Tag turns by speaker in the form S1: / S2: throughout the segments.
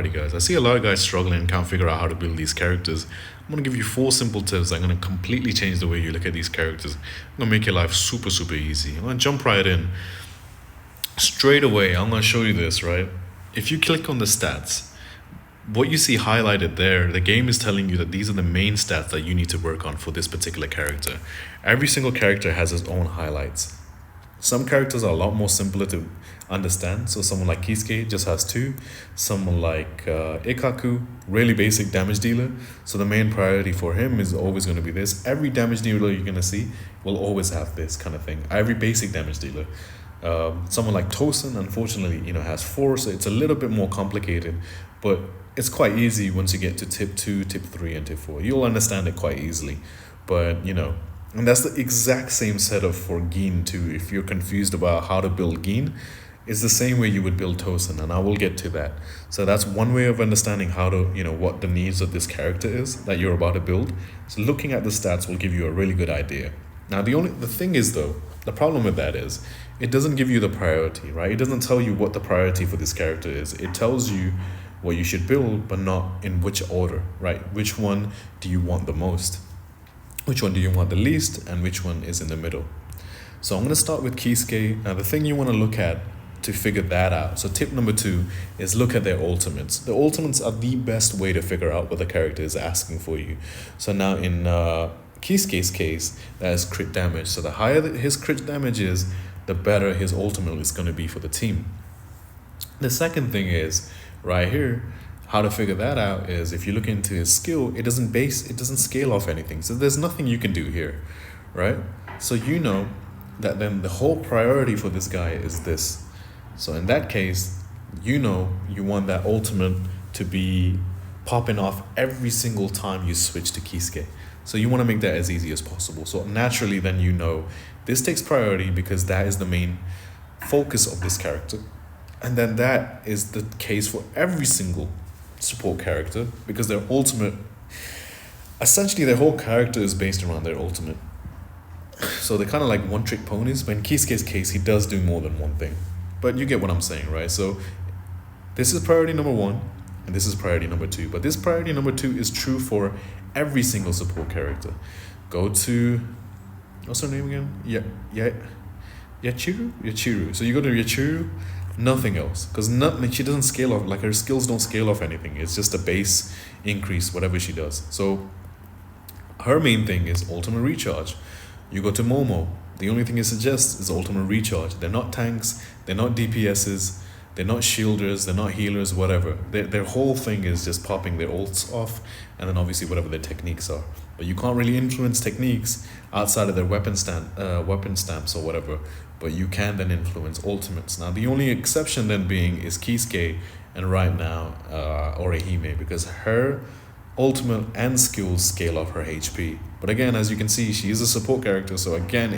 S1: Alrighty guys, I see a lot of guys struggling and can't figure out how to build these characters. I'm gonna give you 4 simple tips that are gonna completely change the way you look at these characters. I'm gonna make your life super easy. I'm gonna jump right in. Straight away, I'm gonna show you this, right? If you click on the stats, what you see highlighted there, the game is telling you that these are the main stats that you need to work on for this particular character. Every single character has its own highlights. Some characters are a lot more simpler to understand. So someone like Kisuke just has 2. Someone like Ikaku, really basic damage dealer. So the main priority for him is always going to be this. Every damage dealer you're going to see will always have this kind of thing. Every basic damage dealer. Someone like Tosin, unfortunately, has 4, so it's a little bit more complicated, but it's quite easy once you get to tip 2, tip 3, and tip 4. You'll understand it quite easily, but and that's the exact same setup for Gin too. If you're confused about how to build Gin, it's the same way you would build Tosin, and I will get to that. So that's one way of understanding how to, what the needs of this character is that you're about to build. So looking at the stats will give you a really good idea. Now the thing is though, the problem with that is it doesn't give you the priority, right? It doesn't tell you what the priority for this character is. It tells you what you should build, but not in which order, right? Which one do you want the most? Which one do you want the least, and which one is in the middle? So I'm going to start with Kisuke. Now the thing you want to look at to figure that out, so tip number 2 is look at their ultimates. The ultimates are the best way to figure out what the character is asking for you. So now in Kisuke's case, that is crit damage. So the higher his crit damage is, the better his ultimate is going to be for the team. The second thing is, right here, how to figure that out is if you look into his skill, it doesn't scale off anything. So there's nothing you can do here, right? So that then the whole priority for this guy is this. So in that case, you want that ultimate to be popping off every single time you switch to Kisuke. So you want to make that as easy as possible. So naturally then this takes priority because that is the main focus of this character. And then that is the case for every single support character, because their ultimate, essentially their whole character is based around their ultimate. So they're kind of like one-trick ponies, but in Kisuke's case, he does do more than one thing. But you get what I'm saying, right? So this is priority number 1, and this is priority number 2. But this priority number 2 is true for every single support character. Go to, what's her name again? Yachiru. So you go to Yachiru, nothing else, because she doesn't scale off, like her skills don't scale off anything. It's just a base increase, whatever she does. So her main thing is ultimate recharge. You go to Momo, the only thing it suggests is ultimate recharge. They're not tanks, they're not DPSs, they're not shielders, they're not healers, whatever. Their whole thing is just popping their ults off, and then obviously whatever their techniques are. But you can't really influence techniques outside of their weapon stamps or whatever. But you can then influence ultimates. Now the only exception then being is Kisuke, and right now Orihime, because her ultimate and skills scale off her HP. But again, as you can see, she is a support character, so again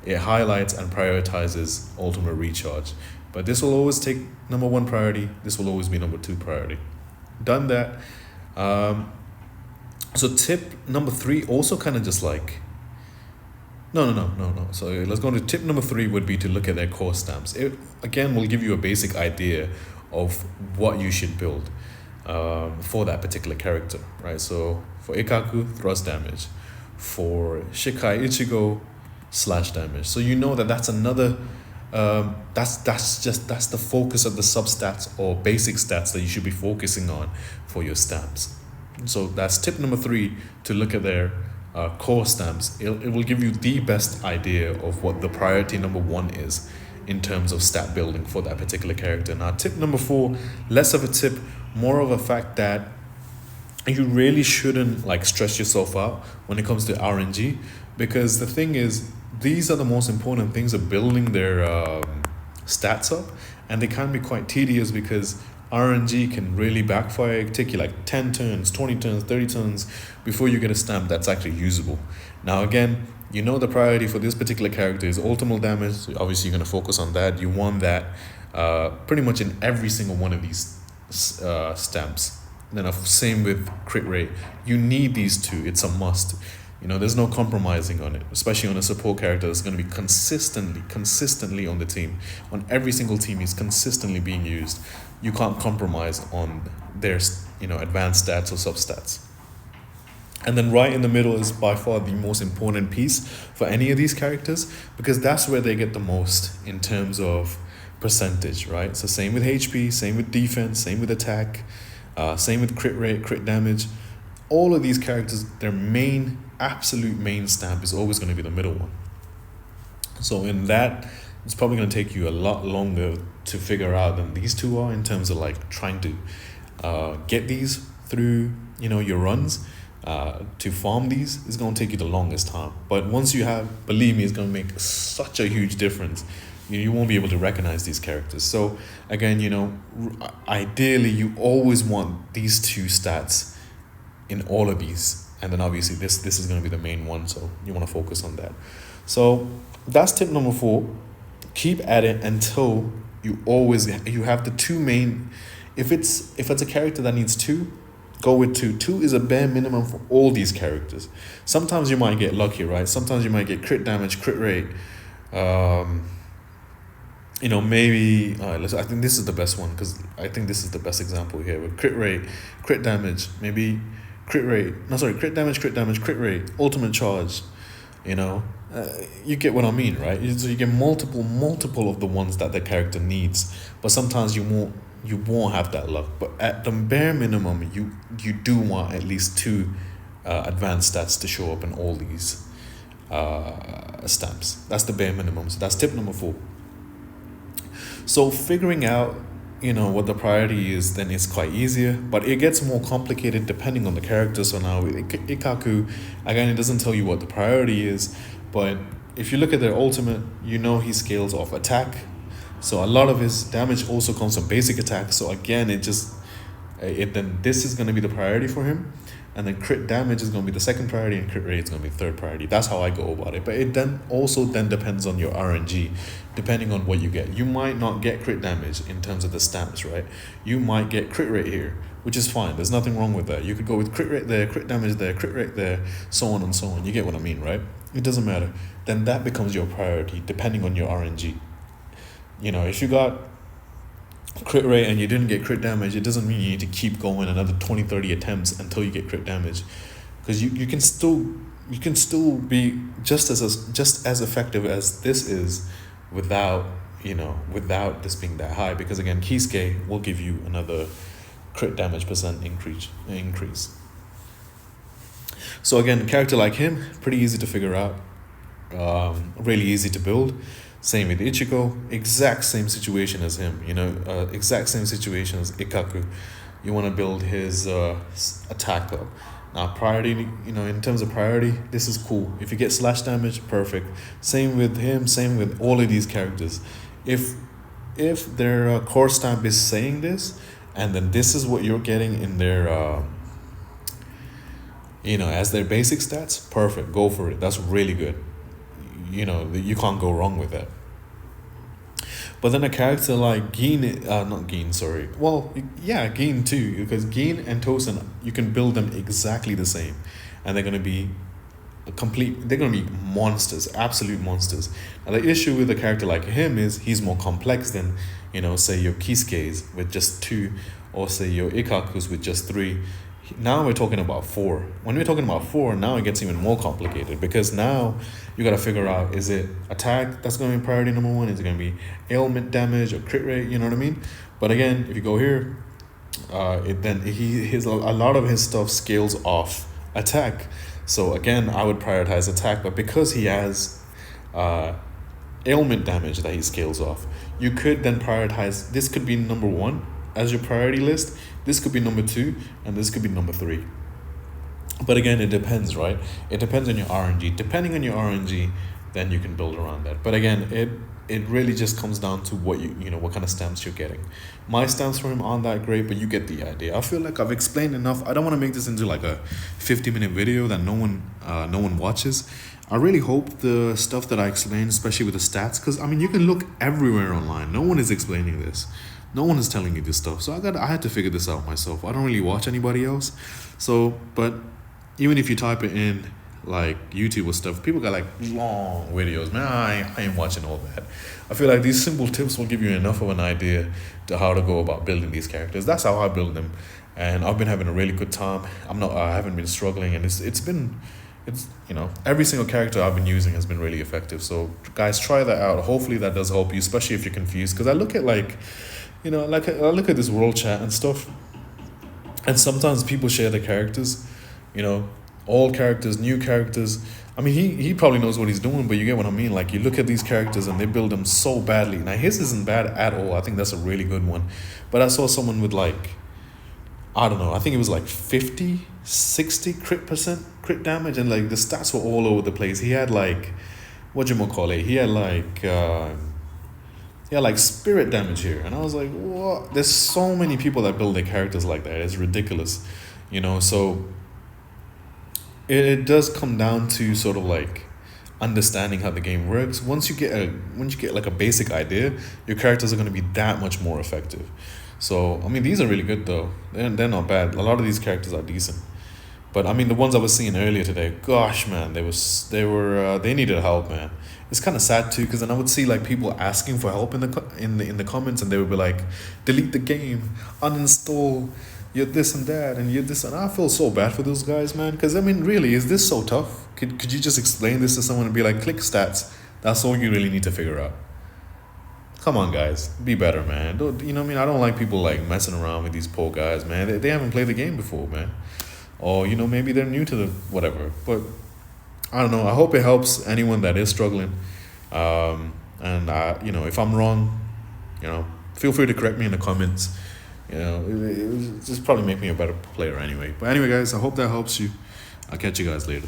S1: it highlights and prioritizes ultimate recharge. But this will always take number 1 priority. This will always be number 2 priority. Done that. So tip number 3 also kind of just like, no. So let's go to tip number 3 would be to look at their core stamps. It again will give you a basic idea of what you should build for that particular character, right? So for Ikaku, thrust damage. For Shikai Ichigo, slash damage. So that's another, that's the focus of the substats or basic stats that you should be focusing on for your stamps. So that's tip number 3, to look at their core stamps. It will give you the best idea of what the priority number 1 is in terms of stat building for that particular character. Now tip number 4, less of a tip, more of a fact that you really shouldn't like stress yourself out when it comes to RNG, because the thing is, these are the most important things of building their stats up, and they can be quite tedious because RNG can really backfire. It can take you like 10 turns, 20 turns, 30 turns before you get a stamp that's actually usable. Now again, the priority for this particular character is ultimate damage. So obviously you're going to focus on that. You want that pretty much in every single one of these stamps. Then same with crit rate. You need these 2. It's a must. There's no compromising on it, especially on a support character that's going to be consistently on the team. On every single team, he's consistently being used. You can't compromise on their advanced stats or substats. And then right in the middle is by far the most important piece for any of these characters, because that's where they get the most in terms of percentage, right? So same with HP, same with defense, same with attack, same with crit rate, crit damage. All of these characters, their absolute main stamp is always going to be the middle one. So in that, it's probably going to take you a lot longer to figure out than these two are in terms of like trying to get these through your runs. To farm these is going to take you the longest time, but once you have, believe me, it's going to make such a huge difference. You won't be able to recognize these characters. So again, ideally you always want these two stats in all of these, and then obviously this is going to be the main one, so you want to focus on that. So that's tip number 4. Keep at it until you have the two main. If it's a character that needs 2, go with 2. 2 is a bare minimum for all these characters. Sometimes you might get lucky, right? Sometimes you might get crit damage, crit rate. Maybe I think this is the best one, because I think this is the best example here with crit rate, crit damage, maybe crit damage, crit rate, ultimate charge. You get what I mean, right? So you get multiple of the ones that the character needs, but sometimes you won't have that luck. But at the bare minimum, you do want at least 2 advanced stats to show up in all these stamps. That's the bare minimum. So that's tip number 4. So figuring out what the priority is then is quite easier, but it gets more complicated depending on the character. So now with Ikkaku, again, it doesn't tell you what the priority is, but if you look at their ultimate, he scales off attack. So a lot of his damage also comes from basic attack. So again, then this is going to be the priority for him. And then crit damage is going to be the second priority, and crit rate is going to be third priority. That's how I go about it. But it then depends on your RNG, depending on what you get. You might not get crit damage in terms of the stamps, right? You might get crit rate here, which is fine. There's nothing wrong with that. You could go with crit rate there, crit damage there, crit rate there, so on and so on. You get what I mean, right? It doesn't matter. Then that becomes your priority, depending on your RNG. If you got crit rate and you didn't get crit damage, it doesn't mean you need to keep going another 20-30 attempts until you get crit damage, because you can still be just as effective as this is without this being that high, because again, Kisuke will give you another crit damage percent increase. So again, a character like him, pretty easy to figure out, really easy to build. Same with Ichigo, exact same situation as him, exact same situation as Ikkaku. You want to build his attack up. Now priority, in terms of priority, this is cool. If you get slash damage, perfect. Same with him, same with all of these characters. If their core stamp is saying this, and then this is what you're getting in their, as their basic stats, perfect, go for it. That's really good. You can't go wrong with that. But then a character like Gin, Gin too, because Gin and Tosen, you can build them exactly the same, and they're going to be monsters, absolute monsters. Now the issue with a character like him is he's more complex than, say your Kisuke's with just 2, or say your Ikkaku's with just 3. Now we're talking about 4. When we're talking about 4, now it gets even more complicated, because now you got to figure out, is it attack that's going to be priority number 1? Is it going to be ailment damage or crit rate? You know what I mean? But again, if you go here, a lot of his stuff scales off attack. So again, I would prioritize attack, but because he has ailment damage that he scales off, you could then prioritize, this could be number 1 as your priority list, this could be number 2, and this could be number 3. But again, it depends, right? It depends on your RNG. Depending on your RNG, then you can build around that. But again, it really just comes down to what what kind of stamps you're getting. My stamps for him aren't that great, but you get the idea. I feel like I've explained enough. I don't want to make this into like a 50-minute video that no one watches. I really hope the stuff that I explained, especially with the stats, because you can look everywhere online. No one is explaining this. No one is telling you this stuff. So I had to figure this out myself. I don't really watch anybody else. So, but even if you type it in like YouTube or stuff, people got like long videos. Man, I ain't watching all that. I feel like these simple tips will give you enough of an idea to how to go about building these characters. That's how I build them. and I've been having a really good time. I haven't been struggling, and it's every single character I've been using has been really effective. So guys, try that out. Hopefully that does help you, especially if you're confused. Because I look at I look at this world chat and stuff, and sometimes people share their characters, you know, all characters, new characters. I mean, he probably knows what he's doing, but you get what I mean. Like, you look at these characters and they build them so badly. Now his isn't bad at all. I think that's a really good one. But I saw someone with like, I don't know, I think it was like 50, 60 crit damage, and like the stats were all over the place. He had like, whatchamacallit, he had like spirit damage here. And I was like, what? There's so many people that build their characters like that. It's ridiculous, so it does come down to sort of like understanding how the game works. Once you get like a basic idea, your characters are going to be that much more effective. So I mean, these are really good though. They're not bad. A lot of these characters are decent. But I mean, the ones I was seeing earlier today, gosh, man, they needed help, man. It's kind of sad too, because then I would see like people asking for help in the comments, and they would be like, delete the game, uninstall, you're this and that, and you're this, and I feel so bad for those guys, man. Because I mean, really, is this so tough? Could you just explain this to someone and be like, click stats? That's all you really need to figure out. Come on, guys, be better, man. Don't, you know what I mean? I don't like people like messing around with these poor guys, man. They haven't played the game before, man. Or maybe they're new to the whatever. But I don't know. I hope it helps anyone that is struggling. And if I'm wrong, feel free to correct me in the comments. It just probably make me a better player anyway. But anyway, guys, I hope that helps you. I'll catch you guys later.